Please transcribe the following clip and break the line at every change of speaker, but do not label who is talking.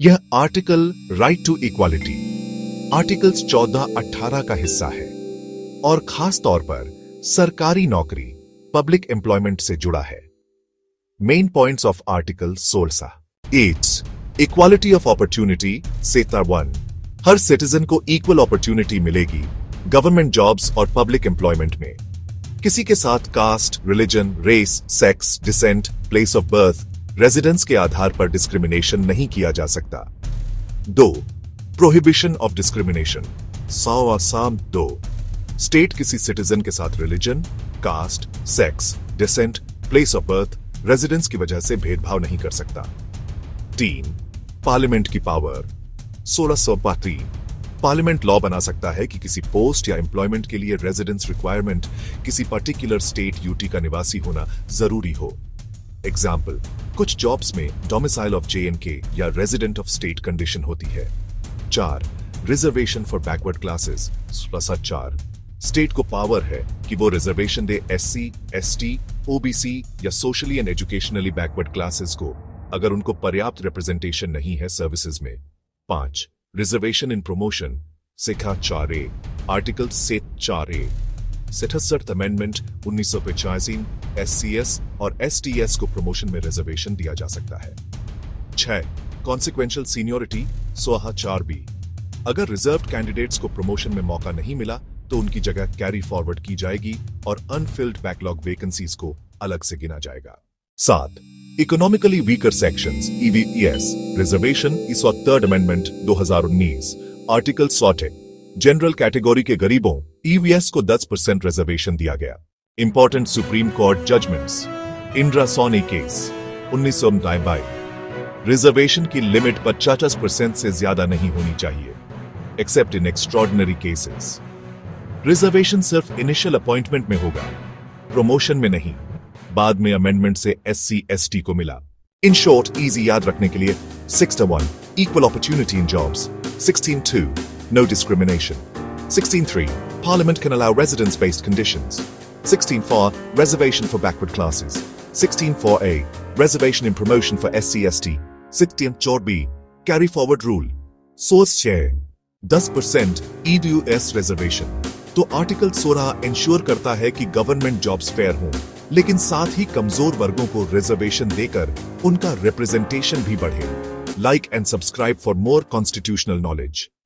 यह article right to equality articles 14-18 का हिस्सा है और खास तौर पर सरकारी नौकरी पब्लिक एम्प्लॉयमेंट से जुड़ा है। Main points of article 16। Aids equality of opportunity sector 1, हर सिटीजन को इक्वल अपॉर्चुनिटी मिलेगी गवर्नमेंट जॉब्स और पब्लिक एम्प्लॉयमेंट में। किसी के साथ caste, religion, race, sex, descent, place of birth, residence के आधार पर डिस्क्रिमिनेशन नहीं किया जा सकता। 2. Prohibition of discrimination 2. स्टेट किसी सिटीजन के साथ religion, caste, sex, descent, place of birth, residence की वजह से भेदभाव नहीं कर सकता। 3. पार्लियामेंट की पावर 1632 पार्लियामेंट लॉ बना सकता है कि किसी पोस्ट या एम्प्लॉयमेंट के लिए रेजिडेंस रिक्वायरमेंट किसी पर्टिकुलर स्टेट यूटी का निवासी होना जरूरी हो। एग्जाम्पल, कुछ जॉब्स में डोमिसाइल ऑफ J&K या रेजिडेंट ऑफ स्टेट कंडीशन होती है। 4. Reservation for backward classes 4 state को पावर है कि वो रिजर्वेशन दे SC, ST, OBC या socially and educationally backward classes को अगर उनको पर्याप्त रिप्रेजेंटेशन नहीं है सर्विसेज में। 5. रिजर्वेशन इन प्रमोशन सिखा 4A article 4A 67 amendment 1985 SCS और STS को प्रमोशन में रिजर्वेशन दिया जा सकता है। 6. कॉन्सिक्वेंशियल सीनियोरिटी 4B अगर रिजर्व्ड कैंडिडेट्स को प्रमोशन में मौका नहीं मिला तो उनकी जगह कैरी फॉरवर्ड की जाएगी और अनफिल्ड बैकलॉग वैकेंसीज को अलग से गिना जाएगा। 7. Economically weaker sections EVES reservation इस 3rd amendment 2019 article 60 general category के गरीबों EVS को 10% रिजर्वेशन दिया गया। Important supreme court judgments Indra Sawhney case 1992 reservation की लिमिट 50% से ज्यादा नहीं होनी चाहिए except in extraordinary cases. Reservation सिर्फ इनिशियल अपॉइंटमेंट में होगा, प्रमोशन में नहीं। बाद में अमेंडमेंट से SC ST को मिला। इन शॉर्ट इजी याद रखने के लिए 6-1 equal opportunity in jobs, 16-2 no discrimination, 16-3 Parliament can allow residence-based conditions, 16-4 reservation for backward classes, 16-4A reservation in promotion for SC ST, 16-4B carry forward rule, source share 10% EWS reservation। तो article 16 ensure करता है कि government jobs fair हों, लेकिन साथ ही कमजोर वर्गों को रिजर्वेशन देकर उनका रिप्रेजेंटेशन भी बढ़े। Like and subscribe for more constitutional knowledge.